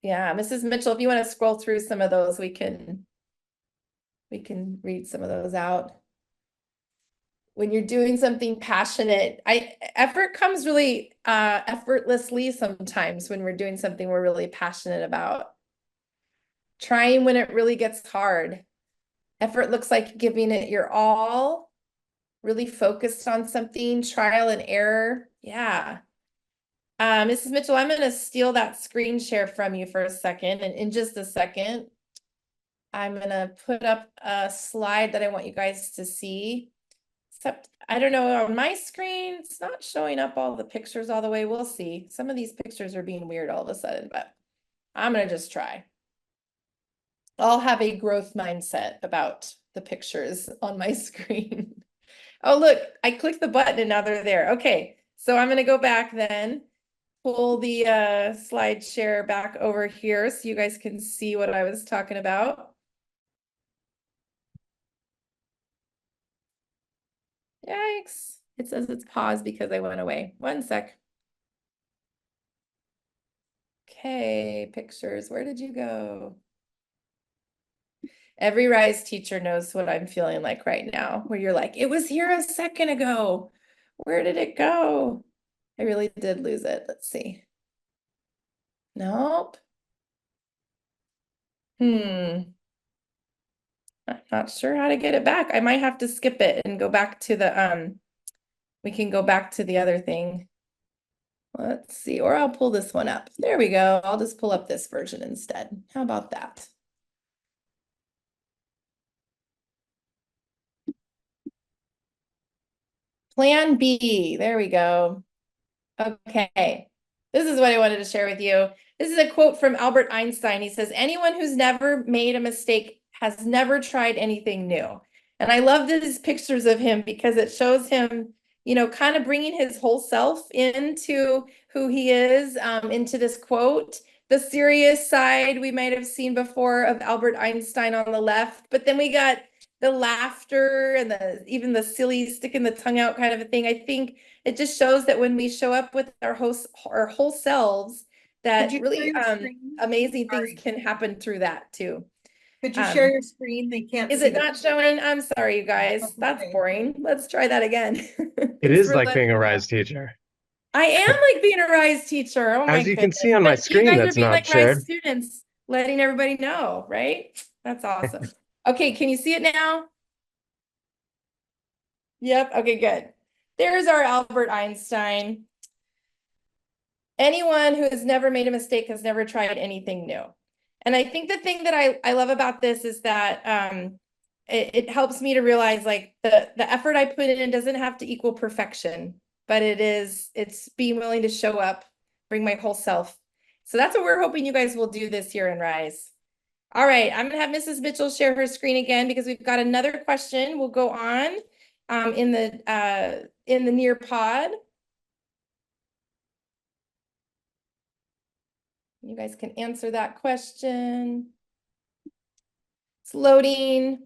Yeah, Mrs. Mitchell, if you want to scroll through some of those, we can read some of those out. When you're doing something passionate, effort comes really effortlessly sometimes when we're doing something we're really passionate about. Trying when it really gets hard. Effort looks like giving it your all, really focused on something, trial and error. Yeah. Mrs. Mitchell, I'm going to steal that screen share from you for a second. And in just a second, I'm going to put up a slide that I want you guys to see. Except, I don't know, on my screen, it's not showing up all the pictures all the way. We'll see. Some of these pictures are being weird all of a sudden, but I'm going to just try. I'll have a growth mindset about the pictures on my screen. Oh, look, I clicked the button and now they're there. Okay, so I'm going to go back then, pull the slide share back over here so you guys can see what I was talking about. Yikes. It says it's paused because I went away. One sec. Okay, pictures. Where did you go? Every RISE teacher knows what I'm feeling like right now, where you're like, it was here a second ago. Where did it go? I really did lose it. Let's see. Nope. I'm not sure how to get it back. I might have to skip it and go back to the, we can go back to the other thing. Let's see, or I'll pull this one up. There we go. I'll just pull up this version instead. How about that? Plan B, there we go. Okay, this is what I wanted to share with you. This is a quote from Albert Einstein. He says, anyone who's never made a mistake has never tried anything new. And I love these pictures of him because it shows him, you know, kind of bringing his whole self into who he is, into this quote. The serious side we might have seen before of Albert Einstein on the left, but then we got the laughter and even the silly sticking the tongue out kind of a thing. I think it just shows that when we show up with our whole selves, that really amazing things can happen through that too. Could you share your screen? They can't. Is it not showing? I'm sorry, you guys. That's boring. Let's try that again. It is like being a RISE teacher. I am like being a RISE teacher. Oh my As you can goodness. see on my But screen, you guys that's are being not like shared. RISE students, letting everybody know, right? That's awesome. Okay, can you see it now? Yep, okay, good. There's our Albert Einstein. Anyone who has never made a mistake has never tried anything new. And I think the thing that I love about this is that it helps me to realize like the effort I put in doesn't have to equal perfection, but it's being willing to show up, bring my whole self. So that's what we're hoping you guys will do this year in RISE. All right, I'm gonna have Mrs. Mitchell share her screen again because we've got another question. We'll go on in the Nearpod. You guys can answer that question. It's loading.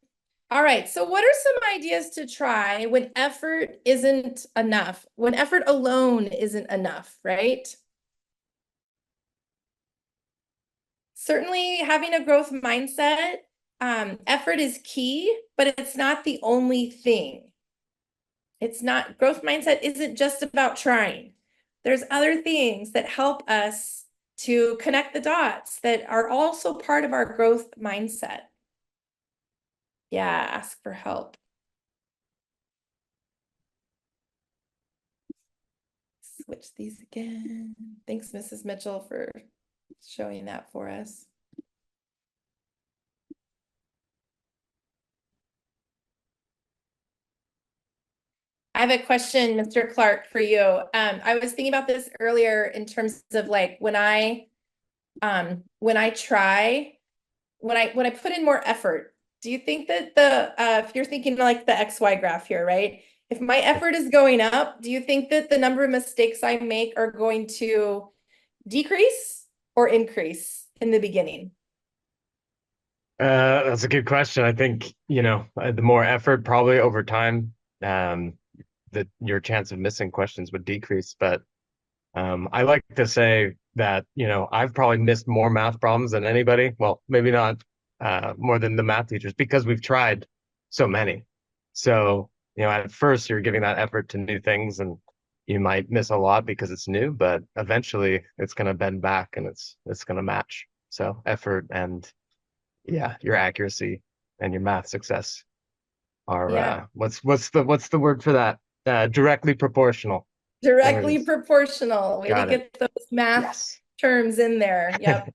All right, so what are some ideas to try when effort isn't enough? When effort alone isn't enough, right? Certainly having a growth mindset effort is key, but it's not the only thing. It's not, growth mindset isn't just about trying. There's other things that help us to connect the dots that are also part of our growth mindset. Yeah, ask for help. Switch these again. Thanks, Mrs. Mitchell, for showing that for us. I have a question, Mr. Clark, for you. I was thinking about this earlier in terms of like when I put in more effort, do you think that if you're thinking like the XY graph here, right? If my effort is going up, do you think that the number of mistakes I make are going to decrease or increase in the beginning? That's a good question. I think, the more effort probably over time, that your chance of missing questions would decrease. But I like to say that, I've probably missed more math problems than anybody. Well, maybe not more than the math teachers because we've tried so many. So, at first you're giving that effort to new things and you might miss a lot because it's new, but eventually it's going to bend back and it's going to match. So effort and your accuracy and your math success are what's the word for that? Directly proportional. Directly proportional. Way to get those math terms in there. Yep.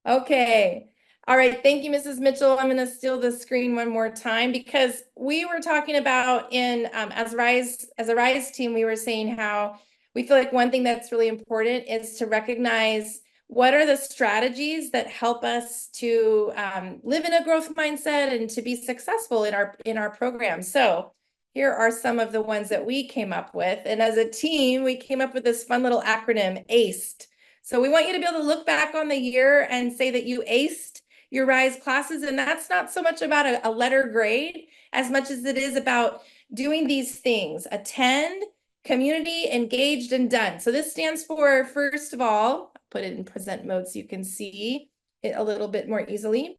Okay. All right. Thank you, Mrs. Mitchell. I'm going to steal the screen one more time because we were talking about as a RISE team, we were saying how we feel like one thing that's really important is to recognize what are the strategies that help us to live in a growth mindset and to be successful in our program. So here are some of the ones that we came up with. And as a team, we came up with this fun little acronym, ACED. So we want you to be able to look back on the year and say that you aced your RISE classes. And that's not so much about a letter grade as much as it is about doing these things: attend, community, engaged, and done. So this stands for, first of all, put it in present mode so you can see it a little bit more easily.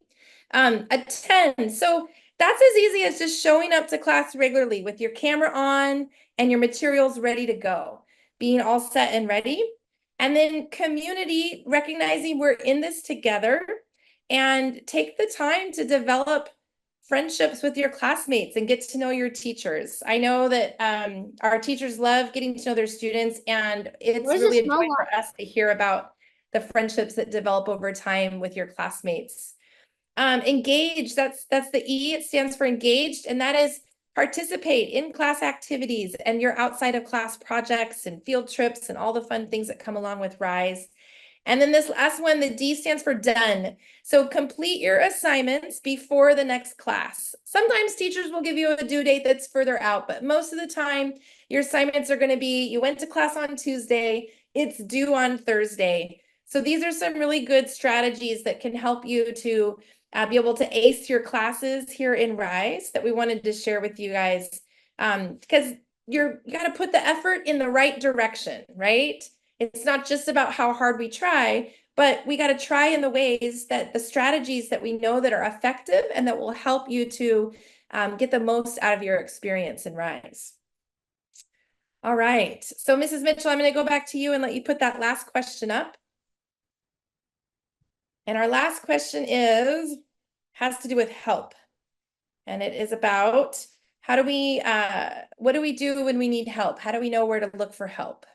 Attend. So that's as easy as just showing up to class regularly with your camera on and your materials ready to go, being all set and ready. And then community, recognizing we're in this together, and take the time to develop friendships with your classmates and get to know your teachers. I know that our teachers love getting to know their students, and it's really a joy for us to hear about the friendships that develop over time with your classmates. Engage, that's the E, it stands for engaged, and that is participate in class activities and your outside of class projects and field trips and all the fun things that come along with RISE. And then this last one, the D, stands for done. So complete your assignments before the next class. Sometimes teachers will give you a due date that's further out, but most of the time your assignments are going to be, you went to class on Tuesday, it's due on Thursday. So these are some really good strategies that can help you to be able to ace your classes here in RISE that we wanted to share with you guys, because you got to put the effort in the right direction, right? It's not just about how hard we try, but we got to try in the ways that the strategies that we know that are effective and that will help you to get the most out of your experience in RISE. All right. So Mrs. Mitchell, I'm going to go back to you and let you put that last question up. And our last question has to do with help. And it is about what do we do when we need help? How do we know where to look for help?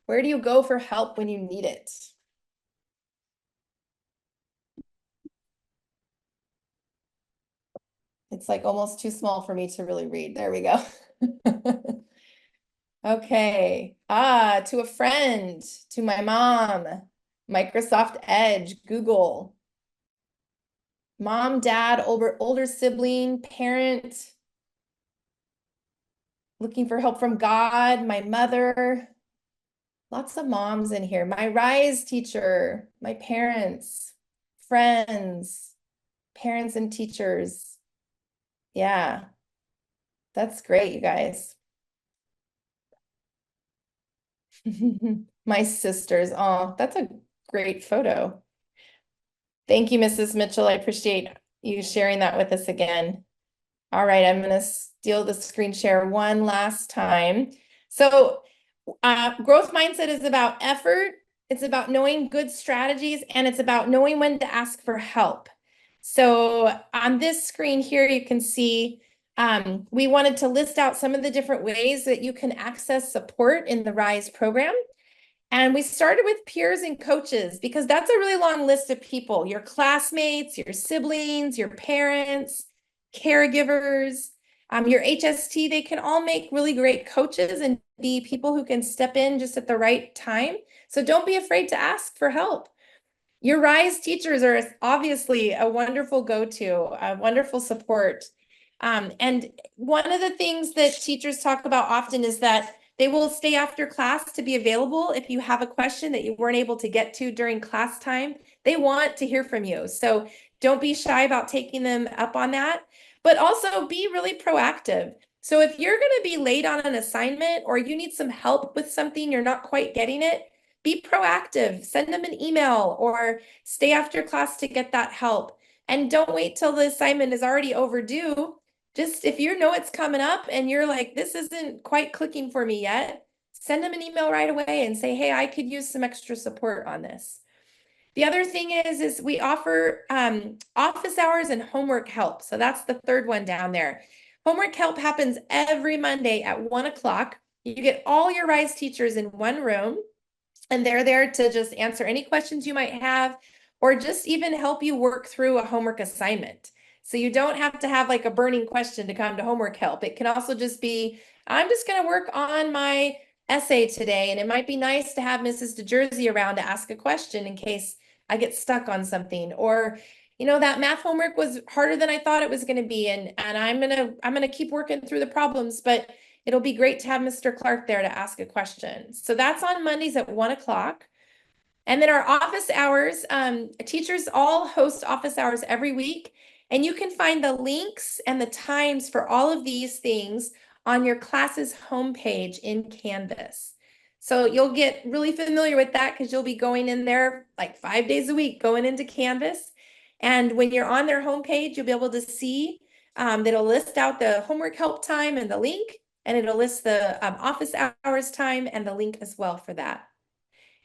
Where do you go for help when you need it? It's like almost too small for me to really read. There we go. Okay. To a friend, to my mom, Microsoft Edge, Google, mom, dad, older sibling, parent, looking for help from God, my mother. Lots of moms in here. My RISE teacher, my parents, friends, parents and teachers. Yeah, that's great, you guys. My sisters. Oh, that's a great photo. Thank you, Mrs. Mitchell. I appreciate you sharing that with us again. All right, I'm gonna steal the screen share one last time. So growth mindset is about effort, it's about knowing good strategies, and it's about knowing when to ask for help. So on this screen here, you can see we wanted to list out some of the different ways that you can access support in the RISE program. And we started with peers and coaches because that's a really long list of people, your classmates, your siblings, your parents, caregivers, your HST. They can all make really great coaches and be people who can step in just at the right time. So don't be afraid to ask for help. Your RISE teachers are obviously a wonderful go-to, a wonderful support. And one of the things that teachers talk about often is that they will stay after class to be available if you have a question that you weren't able to get to during class time. They want to hear from you. So don't be shy about taking them up on that, but also be really proactive. So if you're going to be late on an assignment or you need some help with something, you're not quite getting it, be proactive, send them an email or stay after class to get that help. And don't wait till the assignment is already overdue. Just if you know it's coming up and you're like, this isn't quite clicking for me yet, send them an email right away and say, hey, I could use some extra support on this. The other thing is we offer office hours and homework help. So that's the third one down there. Homework help happens every Monday at 1 o'clock. You get all your RISE teachers in one room, and they're there to just answer any questions you might have, or just even help you work through a homework assignment. So you don't have to have like a burning question to come to homework help. It can also just be, I'm just going to work on my essay today, and it might be nice to have Mrs. DeJersey around to ask a question in case I get stuck on something, or that math homework was harder than I thought it was going to be, and I'm gonna keep working through the problems, but it'll be great to have Mr. Clark there to ask a question. So that's on Mondays at 1 o'clock. And then our office hours, teachers all host office hours every week, and you can find the links and the times for all of these things on your class's homepage in Canvas. So you'll get really familiar with that because you'll be going in there like 5 days a week, going into Canvas. And when you're on their homepage, you'll be able to see that it'll list out the homework help time and the link, and it'll list the office hours time and the link as well for that.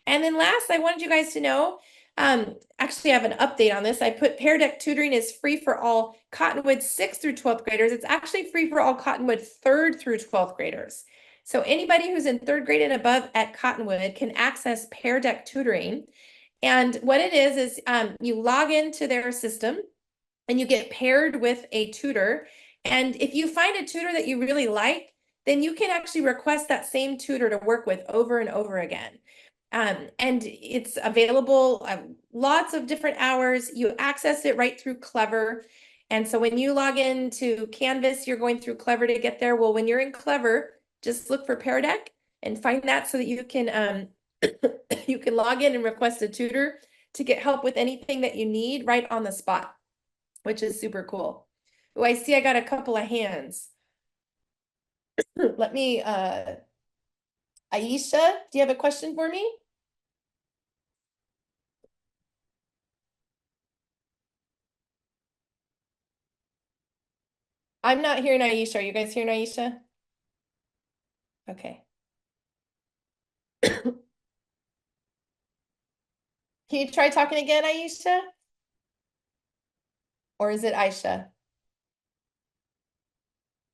And then last, I wanted you guys to know, actually I have an update on this. I put Pear Deck Tutoring is free for all Cottonwood 6th through 12th graders. It's actually free for all Cottonwood 3rd through 12th graders. So anybody who's in 3rd grade and above at Cottonwood can access Pear Deck Tutoring. And what it is you log into their system and you get paired with a tutor. And if you find a tutor that you really like, then you can actually request that same tutor to work with over and over again. And it's available lots of different hours. You access it right through Clever. And so when you log into Canvas, you're going through Clever to get there. Well, when you're in Clever, just look for Pear Deck and find that so that you can you can log in and request a tutor to get help with anything that you need right on the spot, which is super cool. Oh, I see I got a couple of hands. Let me, Aisha, do you have a question for me? I'm not hearing Aisha. Are you guys hearing Aisha? Okay. Can you try talking again, Aisha? Or is it Aisha?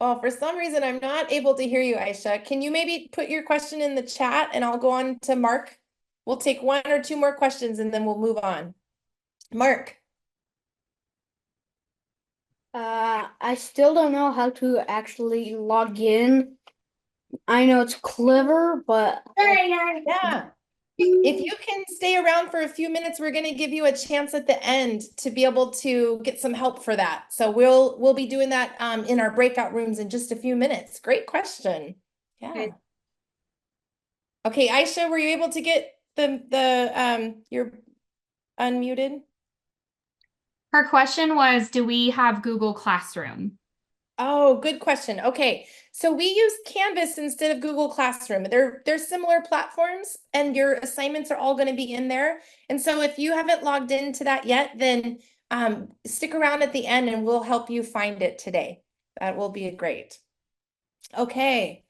Oh, for some reason, I'm not able to hear you, Aisha. Can you maybe put your question in the chat and I'll go on to Mark? We'll take 1 or 2 more questions and then we'll move on. Mark. I still don't know how to actually log in. I know it's clever, but yeah. If you can stay around for a few minutes, we're going to give you a chance at the end to be able to get some help for that. So we'll be doing that in our breakout rooms in just a few minutes. Great question. Yeah. Okay, Aisha, were you able to get you're unmuted? Her question was, do we have Google Classroom? Oh, good question. Okay, so we use Canvas instead of Google Classroom. They're similar platforms, and your assignments are all going to be in there. And so if you haven't logged into that yet, then stick around at the end and we'll help you find it today. That will be great. Okay.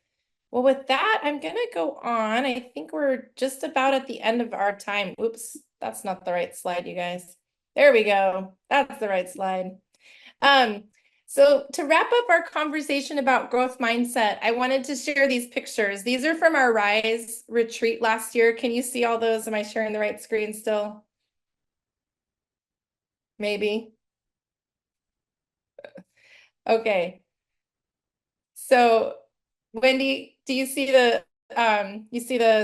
Well, with that, I'm gonna go on. I think we're just about at the end of our time. Oops, that's not the right slide, you guys. There we go. That's the right slide. So to wrap up our conversation about growth mindset, I wanted to share these pictures. These are from our RISE retreat last year. Can you see all those? Am I sharing the right screen still? Maybe. Okay. So Wendy, do you see the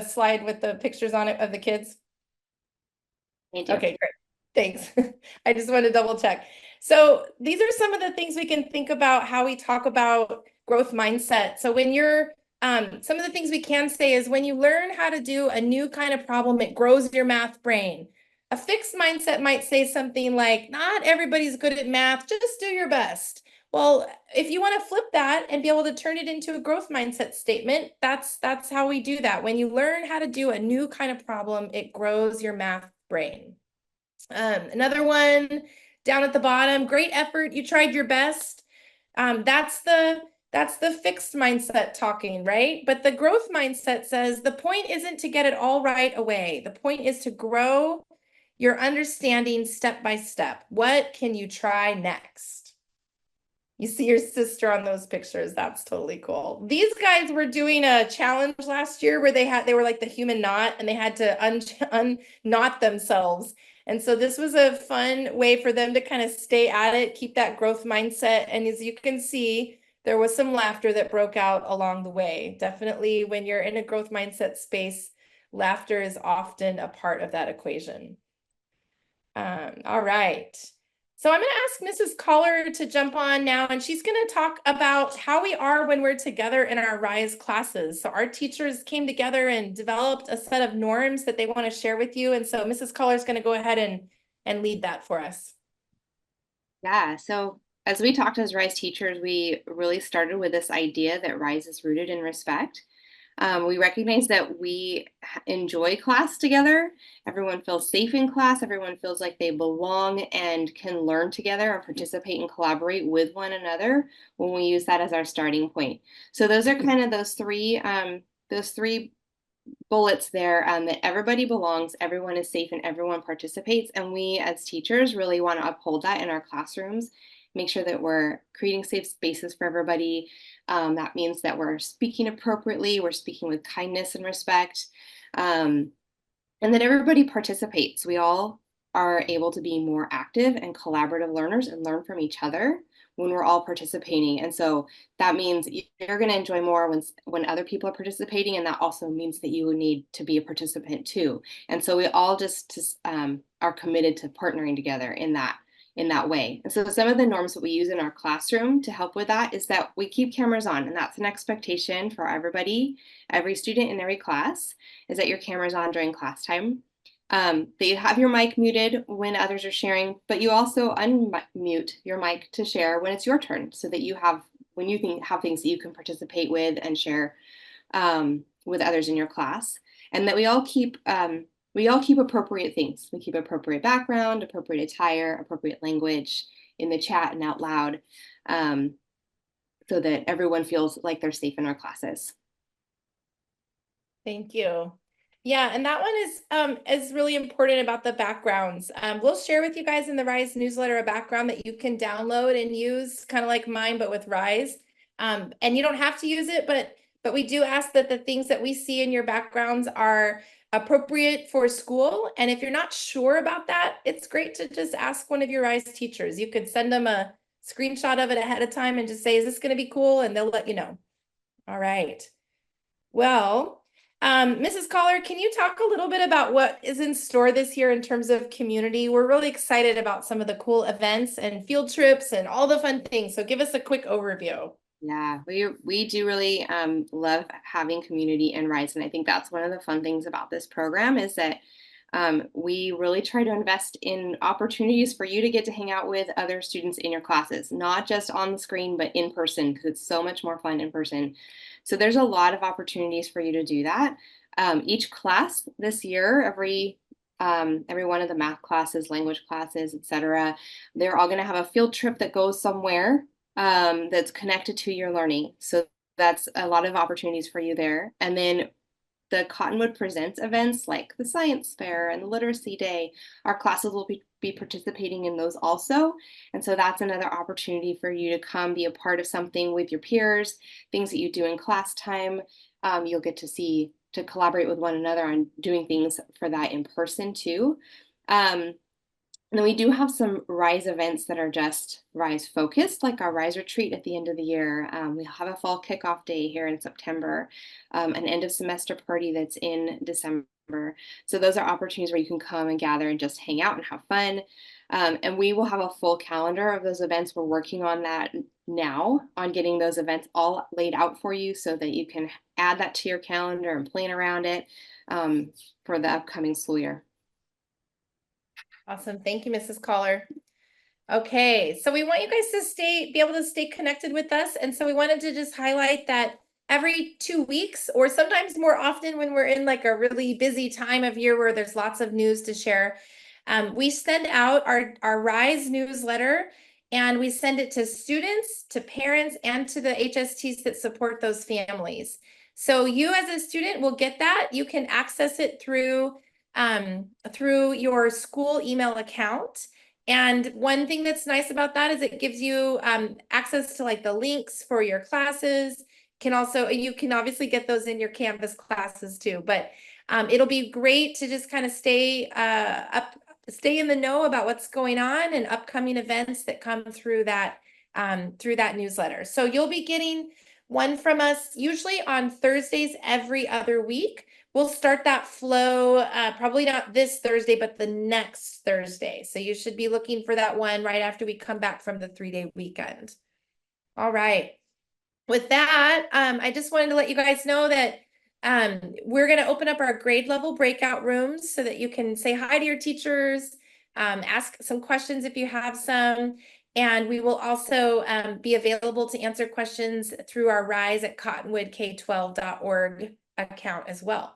slide with the pictures on it of the kids? Okay, great. Thanks. I just want to double check. So these are some of the things we can think about how we talk about growth mindset. So when you're some of the things we can say is when you learn how to do a new kind of problem, it grows your math brain. A fixed mindset might say something like, not everybody's good at math, just do your best. Well, if you want to flip that and be able to turn it into a growth mindset statement, that's how we do that. When you learn how to do a new kind of problem, it grows your math brain. Another one down at the bottom, great effort, you tried your best. That's the fixed mindset talking, right? But the growth mindset says the point isn't to get it all right away. The point is to grow your understanding step by step. What can you try next? You see your sister on those pictures. That's totally cool. These guys were doing a challenge last year where they were like the human knot and they had to unknot themselves. And so this was a fun way for them to kind of stay at it, keep that growth mindset. And as you can see, there was some laughter that broke out along the way. Definitely when you're in a growth mindset space, laughter is often a part of that equation. All right. So I'm going to ask Mrs. Collar to jump on now, and she's going to talk about how we are when we're together in our RISE classes. So our teachers came together and developed a set of norms that they want to share with you. And so Mrs. Collar is going to go ahead and lead that for us. Yeah, so as we talked as RISE teachers, we really started with this idea that RISE is rooted in respect. We recognize that we enjoy class together. Everyone feels safe in class. Everyone feels like they belong and can learn together and participate and collaborate with one another when we use that as our starting point. So those are kind of those three bullets there, that everybody belongs, everyone is safe, and everyone participates. And we as teachers really want to uphold that in our classrooms, make sure that we're creating safe spaces for everybody. That means that we're speaking appropriately, we're speaking with kindness and respect, and that everybody participates. We all are able to be more active and collaborative learners and learn from each other when we're all participating. And so that means you're going to enjoy more when other people are participating, and that also means that you need to be a participant too. And so we all just are committed to partnering together in that way. And so some of the norms that we use in our classroom to help with that is that we keep cameras on, and that's an expectation for everybody, every student in every class, is that your camera's on during class time. That you have your mic muted when others are sharing, but you also unmute your mic to share when it's your turn, so that you have, when you have things that you can participate with and share with others in your class, and that we all keep appropriate things. We keep appropriate background, appropriate attire, appropriate language in the chat and out loud, so that everyone feels like they're safe in our classes. Thank you. Yeah, and that one is really important about the backgrounds. We'll share with you guys in the RISE newsletter a background that you can download and use, kind of like mine, but with RISE. And you don't have to use it, but we do ask that the things that we see in your backgrounds are appropriate for school. And if you're not sure about that, it's great to just ask one of your RISE teachers. You could send them a screenshot of it ahead of time and just say, is this going to be cool? And they'll let you know. All right. Well, Mrs. Collar, can you talk a little bit about what is in store this year in terms of community? We're really excited about some of the cool events and field trips and all the fun things. So give us a quick overview. Yeah, we do really love having community in RISE. And I think that's one of the fun things about this program is that We really try to invest in opportunities for you to get to hang out with other students in your classes, not just on the screen, but in person, because it's so much more fun in person. So there's a lot of opportunities for you to do that. Each class this year, every one of the math classes, language classes, etc., they're all going to have a field trip that goes somewhere that's connected to your learning. So that's a lot of opportunities for you there. And then the Cottonwood Presents events like the Science Fair and the Literacy Day, our classes will be participating in those also. And so that's another opportunity for you to come be a part of something with your peers, things that you do in class time. You'll get to collaborate with one another on doing things for that in person too. And then we do have some RISE events that are just RISE focused, like our RISE retreat at the end of the year. We have a fall kickoff day here in September, an end of semester party that's in December. So those are opportunities where you can come and gather and just hang out and have fun. And we will have a full calendar of those events. We're working on that now, on getting those events all laid out for you so that you can add that to your calendar and plan around it for the upcoming school year. Awesome. Thank you, Mrs. Caller. Okay, so we want you guys to be able to stay connected with us. And so we wanted to just highlight that every 2 weeks, or sometimes more often when we're in like a really busy time of year where there's lots of news to share, we send out our RISE newsletter, and we send it to students, to parents, and to the HSTs that support those families. So you as a student will get that. You can access it through your school email account. And one thing that's nice about that is it gives you access to like the links for your classes. You can obviously get those in your Canvas classes too, but it'll be great to just kind of stay in the know about what's going on and upcoming events that come through that newsletter. So you'll be getting one from us usually on Thursdays every other week. We'll start that flow probably not this Thursday, but the next Thursday. So you should be looking for that one right after we come back from the 3-day weekend. All right. With that, I just wanted to let you guys know that we're going to open up our grade level breakout rooms so that you can say hi to your teachers, ask some questions if you have some. And we will also be available to answer questions through our rise at cottonwoodk12.org account as well.